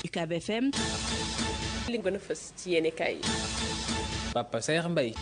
UCAB FM. li gën a fës ci yéene kaay yi. Papa Saer Mbaye.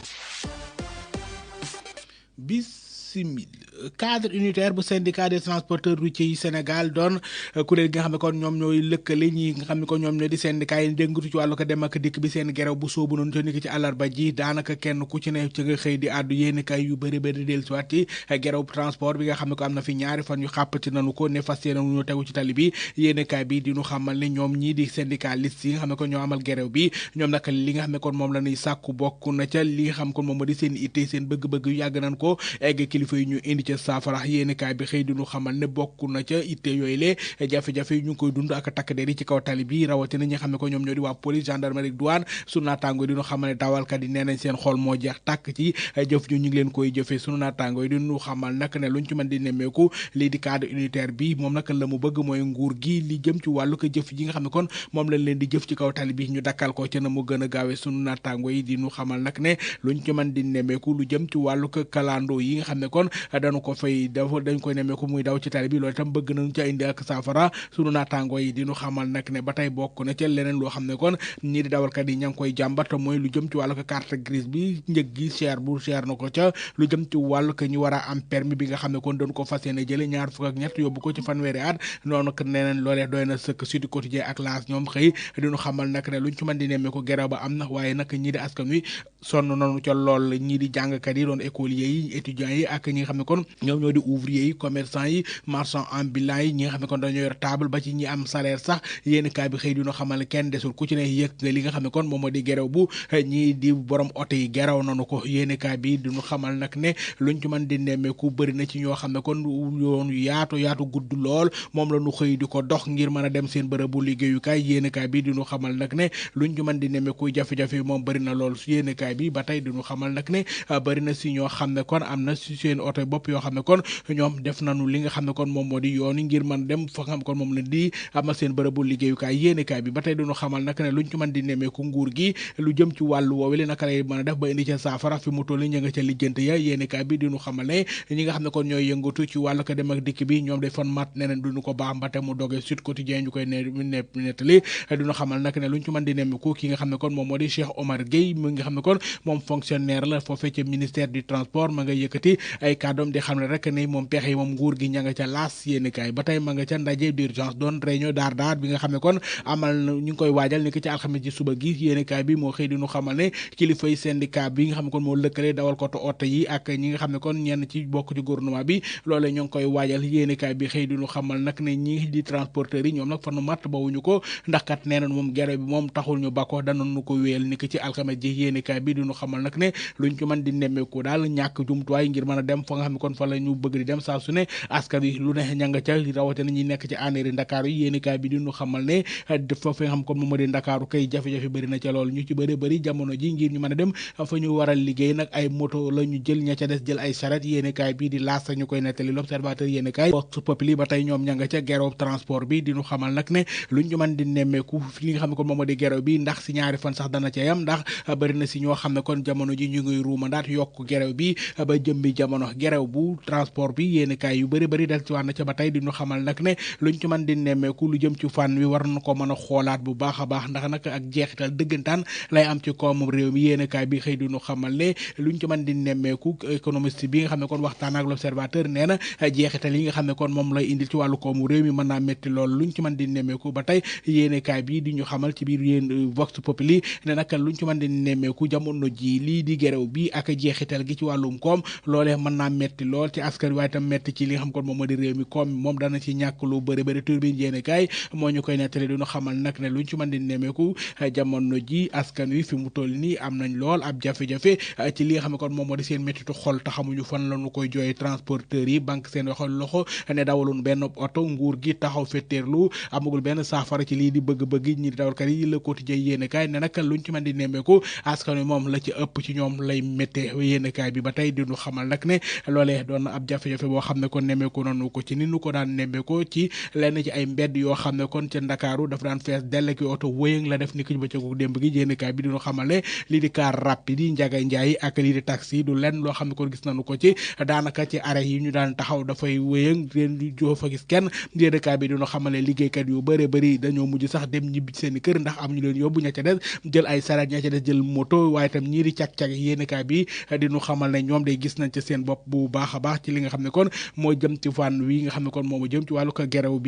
cadre unitaire bu syndicat des transporteurs routiers yi Sénégal doon kuréel gi nga xam ne kon ñoom ñooy lëkkale ñi nga xam ne kon ñoom ñoo di syndicat yi déngatu ci wàllu ko dem ak dikk bi seen gerew bu soobu noonu te niki ci àllarba ji daanaka kenn ku ci ne ci nga xëy di àddu yéeni kay yu bëri bëri del si waat ci gerew transport bi nga xam ne ko am na fi ñaari fan yu xàppati nanu ko ne fas yéene ñu tegu ci tali bi yéeni kay bi di ñu xamal ne ñoom ñii di syndicaliste yi nga xam ne kon ñoo amal gerew bi ñoom nag li nga xam ne kon moom la ñuy sàkku bokk na ca li nga xam kon moom moo di seen itte seen bëgg-bëgg yu yàgg nañ ko egg kilifa yi ñu indi ca saafara yéenekaay bi xëy di ñu xamal ne bokk na ca itte yooyu le jafe-jafe yi ñu ngi koy dund ak takk der yi ci kaw tali bi rawatina ñi nga xam ne ko ñoom ñoo di waa police gendarmerie douane sunu naataango yi di ñu xamal ne dawalkat yi nee nañ seen xol moo jeex tàkk ci jëf ñu ngi leen koy jëfee sunu naataango yi di ñu xamal nag ne luñ ci mën di nemmeeku lii di cadre unitaire bi moom nag la mu bëgg mooy nguur gi li jëm ci wàllu ko jëf ji nga xam ne kon moom lañ leen di jëf ci kaw tali bi ñu dakkal ko ca na mu gën a gaawee sunu naataango yi di ñu xamal nag ne luñ ci mën di nemmeeku lu jëm ci wàllu ko kalandoo yi nga xam ne kon dañu ko fay dañ koy nemmeeku muy daw ci tali bi loolu itam bëgg nañu ca indi ak saafara sunu naataango yi dinu xamal nag ne ba tey bokk na ca leneen loo xam ne kon ñii di dawalkat yi ña ngi koy jàmbat mooy lu jëm ci wàllu ko carte grise bi njëg gi cher na ko ca lu jëm ci wàllu ko ñu war a am permis bi nga xam ne kon doon ko fas yéene jële ñaar fukk ak ñett yóbbu ko ci fanweeri at noonu ko neneen loolee doy na sëkk Sud Quotidien ak L'As ñoom xëy dinu xamal nag ne luñ ci mën di nemmeeku gerew ba am na waaye nag ñii di askan wi sonn nañu ca lool ñii di jàngkat yi doon écoliers yi étudiants yi ak ñi nga xam ne kon ñoom ñoo di ouvrier yi commerçant yi marchand ambulant yi ñi nga xam ne kon dañoo yor table ba ci ñi am salaire sax yéen kaay bi xëy dina xamal ne kenn desul ku ci ne yëg nga li nga xam ne kon moom moo di gerew bu ñii di borom oto yi gerew nanu ko yéen kaay bi diñu xamal nag ne luñ ci mën di nemmeeku bëri na ci ñoo xam ne kon yoon yaatu gudd lool moom la ñu xëy di ko dox ngir mën a dem seen bërëbu liggéeyukaay yéen kaay bi diñu xamal nag ne luñ ci mën di nemmeeku jafe-jafe moom bëri na lool yéen kaay bi ba tey diñu xamal nag ne bëri na si ñoo xam ne kon am na si seen oto bopp yoo xam ne kon ñoom def nañu li nga xam ne kon moom moo di yoon ngir mën dem fa nga xam kon moom la di amal seen bërëbu liggéeyukaay yéenekaay bi ba tey dañu xamal nag ne luñ ci mën di nemmeeku nguur gi lu jëm ci wàllu woowu li naka lay mën a def ba indi ca saafara fi mu toll ni ña nga ca lijjante ya yéenekaay bi diñu xamal ne ñi nga xam ne kon ñooy yëngatu ci wàllu ko dem ak dikk bi ñoom day fan mat neneen duñu ko baax mbate mu doge Sud Quotidien ñu koy nettali duñu xamal nag ne luñ ci mën di nemmeeku ki nga xam ne kon moom moo di Cheikh Omar Gueye mi nga xam ne kon moom fonctionnaire la foofee ca ministère du transport ma nga yëkkati ay kàddoom di xam ne rek ne moom pexe yi moom nguur gi ña nga ca laas yéenekaay ba tey ma nga ca ndaje d'urgence doon réunion daar bi nga xam ne kon amal na ñu ngi koy waajal ni ko ci alxames ji suba gi yéenekaay bi moo xëy di ñu xamal ne kilifay syndicat bi nga xam ne kon moo lëkkale dawal koto oto yi ak ñi nga xam ne kon ñenn ci bokk ci gouvernement bi loolee ñoo ngi koy waajal yéenekaay bi xëy di ñu xamal nag ne ñi di transporteurs yi ñoom nag fanu matt bawuñu ko ndax kat nee nañ moom gere bi moom taxul ñu bako danoonu ko wéyal ni ko ci alxames ji yéenekaay bi di ñu xamal nag ne luñ ci mën di nemmeeku daal ñàkk jumtuwaay ngir mën a dem fa nga xam ne kon fa la ñu bëgg di dem saa su ne askan wi lu ne ña nga ca rawatina ñi nekk ci anéri Ndakaaru yi yéenekaay bi di ñu xamal ne foofu nga xam kon moom moo di Ndakaaru kay jafe-jafe bëri na ca loolu ñu ci bëri jamono ji ngir ñu mën a dem fa ñu waral liggéey nag ay moto la ñu jël ña ca des jël ay charrette yéenekaay bi di laas ñu koy nettali L'Observateur yéenekaay Vox Populi ba tey ñoom ña nga ca gerew transport bi di ñu xamal nag ne luñ ñu mën di nemmeeku li nga xam ne kon moom moo di gerew bi ndax si ñaari fan sax dana ca yam ndax bëri na si ñoo xam ne kon jamono ji ñu ngi ruuma ndaat yokk gerew bi ba jëmbi jamono gerew bu transport bi yéenekaay yu bëri del ci wax na ca ba tey di ñu xamal nag ne luñ ci mën di nemmeeku lu jëm ci fànn wi war na ko mën a xoolaat bu baax a baax ndax nag ak jeexital dëggantaan lay am ci koomum réew mi yéenekaay bi xëy di ñu xamal ne luñ ci mën di nemmeeku économiste bi nga xam ne kon waxtaan ak L'Observateur nee na jeexital yi nga xam ne kon moom lay indil ci wàllu koomu réew mi mën naa métti lool luñ ci mën di nemmeeku ba tey yéenekaay bi di ñu xamal ci biir yéen Vox Populi ne nag luñ ci mën di nemmeeku jamono ji lii di gerew bi ak jeexital gi ci wàllum koom loolee mën naa métti lool ci askan waaye tam métti ci li nga xam kon moom moo di réew mi koom moom dana ci ñàkk lu bëri turbine yéenekaay moo ñu koy nettali duñu xamal nag ne luñ ci mën di nemmeeku jamono ji askan wi fi mu toll nii am nañ lool ab jafe-jafe ci li nga xam ne kon moom moo di seen méttitu xol taxamuñu fan lañu koy jooy transporteurs yi banque seen loxo ne dawaloon benn oto nguur gi taxaw fetteerlu amagul benn saafara ci lii di bëgg-bëgg ñi di dawalkat yi Le Quotidien yéenekaay ne nag luñ ci mën di nemmeeku askan wi moom la ci ëpp ci ñoom lay méttee yéenekaay bi ba tey diñu xamal nag ne loolee loolee doon na ab jafe-jafe boo xam ne kon nemmeeku noonu ko ci ni nu ko daan nemmeekoo ci lenn ci ay mbedd yoo xam ne kon ca Ndakaaru dafa daan fees dell ki oto wëyëng la def ni ki bëccëgu démb gi yéenekaay bi dinu xamal ne lii di car rapide yi Njaga Njaay ak lii di taxi du lenn loo xam ne kon gis nañu ko ci daanaka ci arrêt yi ñu daan taxaw dafay wëyëng leen di joo fa gis kenn yéenekaay bi dinu xamal ne liggéeykat yu bëre bëri dañoo mujj sax dem ñibbi seeni kër ndax am ñu leen yóbbu ña ca des jël ay saret ña ca des jël moto waaye tam ñii di cag-cag yéenekaay bi dinu xamal ne ñoom day gis nañ ci seen bopp bu baax a baax ci li nga xam ne kon moo jëm ci fànn wi nga xam ne kon moomu jëm ci wàllu ko gerew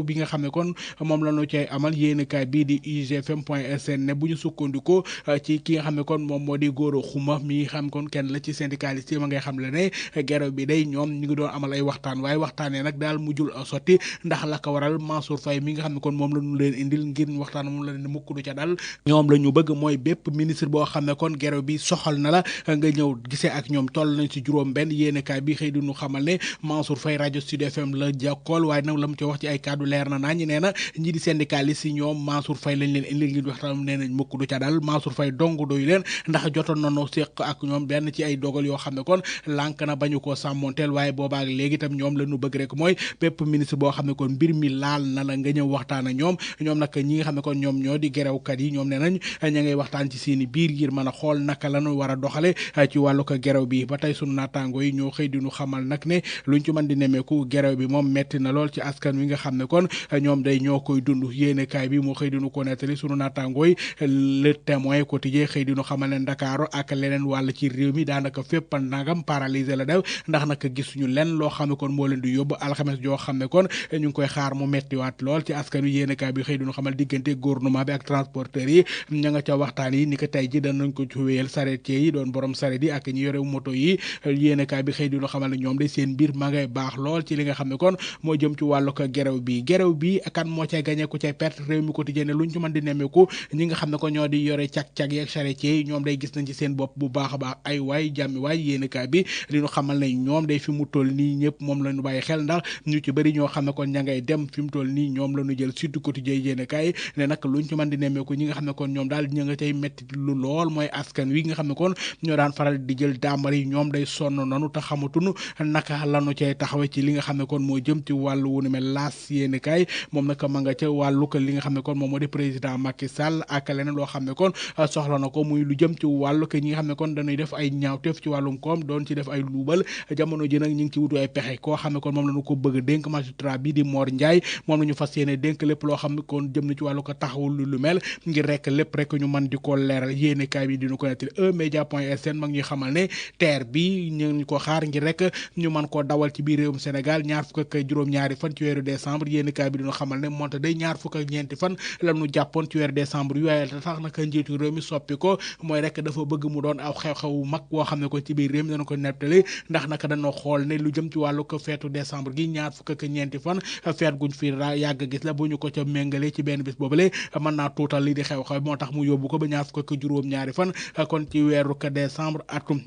bi nga xam ne kon moom la ñu cay amal yéenekaay bii di igfm.sn ne bu ñu sukkandikoo ci ki nga xam ne kon moom moo di Gora Xuma mi xam kon kenn la ci syndicaliste yi ma ngay xam le ne gerew bi day ñoom ñu ngi doon amal ay waxtaan waaye waxtaanee nag daal mujjul sotti ndax la ko waral Mansour Faye mi nga xam ne kon moom la ñu leen indil ngir waxtaan moom la leen mukk du ca dal ñoom la ñu bëgg mooy bépp ministre boo xam ne kon gerew bi soxal na la nga ñëw gisee ak ñoom toll nañ ci juróom benn yéenekaay bi xëy di ñu xamal ne Mansour Faye rajo Sud FM la jàkkool waaye nag la mu ci wax ci ay kàddu leer na nañ nee na ñi di syndicaliste yi ñoom Mansour Faye lañ leen indil ngir waxtaan nee nañ mukk du ca dal Mansour Faye dong doy leen ndax jotoon nañoo séq ak ñoom benn ci ay dogal yoo xam ne kon lànk na bañu koo sàmmonteel waaye boobaak léegi itam ñoom la ñu bëgg rek mooy bépp ministre boo xam ne kon mbir mi laal na la nga ñëw waxtaan ak ñoom nag ñi nga xam ne kon ñoom ñoo di gerewkat yi ñoom nee nañ ña ngay waxtaan ci seeni biir ngir mën a xool naka la ñu war a doxale ci wàllu ko gerew bi ba tey sunu naataango yi ñoo xëy di ñu xamal nag ne luñ ci mën di nemeeku gerew bi moom metti na lool ci askan wi nga xam ne kon ñoom day ñoo koy dund yéenekaay bi moo xëy di ñu ko nettali sunu naataango yi Le Témoin quotidien xëy di ñu xamal ne Ndakaaru ak leneen wàll ci réew mi daanaka fépp nangam paralysé la def ndax nag gisuñu lenn loo xam ne kon moo leen di yóbbu alxames joo xam ne kon ñu ngi koy xaar mu mettiwaat lool ci askan wi yéenekaay bi xëy di ñu xamal diggante gouvernement bi ak transporteurs yi ña nga ca waxtaan yi ni ko tey ji danañ ko ci wéyal sareetier yi doon borom sareet yi ak ñi yore moto yi yéenekaay bi xëy di ñu xamal ne ñoom de seen mbir ma ngay baax lool ci li nga xam ne kon moo jëm ci wàllu ko gerew bi kan moo cay gagné ku cay perte réew mi quotidien luñ ci mën di nemmeeku ñi nga xam ne ko ñoo di yore cag-cag yeeg charretier yi ñoom day gis nañ ci seen bopp bu baax a baax ay waay jàmmi waay yéenekaay bi li ñu xamal ne ñoom day fi mu toll nii ñëpp moom la ñu bàyyi xel ndax ñu ci bëri ñoo xam ne kon ña ngay dem fi mu toll nii ñoom la ñu jël surtout quotidien yéenekaay ne nag luñ ci mën di nemmeeku ñi nga xam ne kon ñoom daal ña nga cay metti lu lool mooy askan wi nga xam ne kon ñoo daan faral di jël dàmbar yi ñoom day sonn nanu te xamatunu naka lanu cay taxawe ci li nga xam ne kon moo jëm ci wàllu wu ni mel laas yéenekaay moom nag ma nga ca wàllu ko li nga xam ne kon moom moo di président Macky Sall ak leneen loo xam ne kon soxla na ko muy lu jëm ci wàllu ko ñi nga xam ne kon dañuy def ay ñaawteef ci wàllum koom doon ci def ay luubal jamono ji nag ñu ngi ci wutu ay pexe koo xam ne kon moom la ñu ko bëgg a dénk magistrat bi di Mor Ndiaye moom la ñu fas yéene dénk lépp loo xam ne kon jëm na ci wàllu ko taxawul lu mel ngir rek lépp rek ñu mën di ko leeral yéenekaay bi dinu ko nettali eMédia.sn mag ñuy xamal ne TER bi ñu ko xaar ngir rek ñu mën koo dawal ci biir réewum Sénégal ñaar fukk ak juróom-ñaari fan ci weeru décembre yéenekaay bi dinu xamal ne moonte day ñaar fukk ak ñeenti fan la ñu jàppoon ci weeru décembre yu waaye tax nag njiitu réew mi soppi ko mooy rek dafa bëgg mu doon aw xew-xew mag woo xam ne ko ci biir réew mi dana ko nettali ndax naka dañoo xool ne lu jëm ci wàllu ko feetu décembre gi ñaar fukk ak ñeenti fan feet guñ fi yàgg gis la bu ñu ko ca méngale ci benn bis boobule mën naa tuutal lii di xew-xew moo tax mu yóbbu ko ba ñaar fukk ak juróom-ñaari fan kon ci weeru ko décembre atum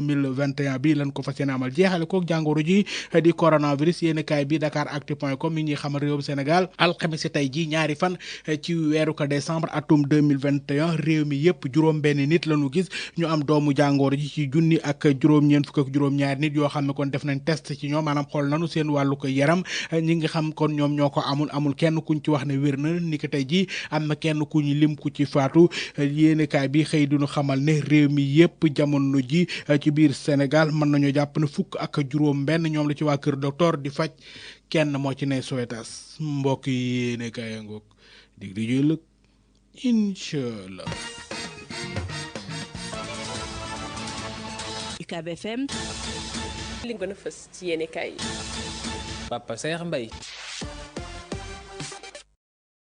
2021 bi lañ ko fas yéene amal jeexale kook jàngoro ji di coronavirus yéenekaay bi Dakaractu.com mi ñuy xamal réewum Sénégal alxamis tey ji ñaari fan ci weeru ko décembre atum 2021 réew mi yëpp juróom benn nit lañu gis ñu am doomu jàngoro ji ci junni ak juróom-ñeent fukk ak juróom-ñaari nit yoo xam ne kon def nañ test ci ñoom maanaam xool nañu seen wàllu ko yaram ñi nga xam kon ñoom ñoo ko amul kenn kuñ ci wax ne wér na ni ko tey ji am na kenn ku ñu lim ku ci faatu yéenekaay bi xëy duñu xamal ne réew mi yëpp jamono ji ci biir Sénégal mën nañoo jàpp ne fukk ak juróom benn ñoom la ci waa kër docteur di faj kenn moo ci ne Sowétas mbokk yi yéenekaay a ngoog dig di jëlëg inchallah UCAB FM li gën a fës ci yéenekaay yi Papa Saer Mbaye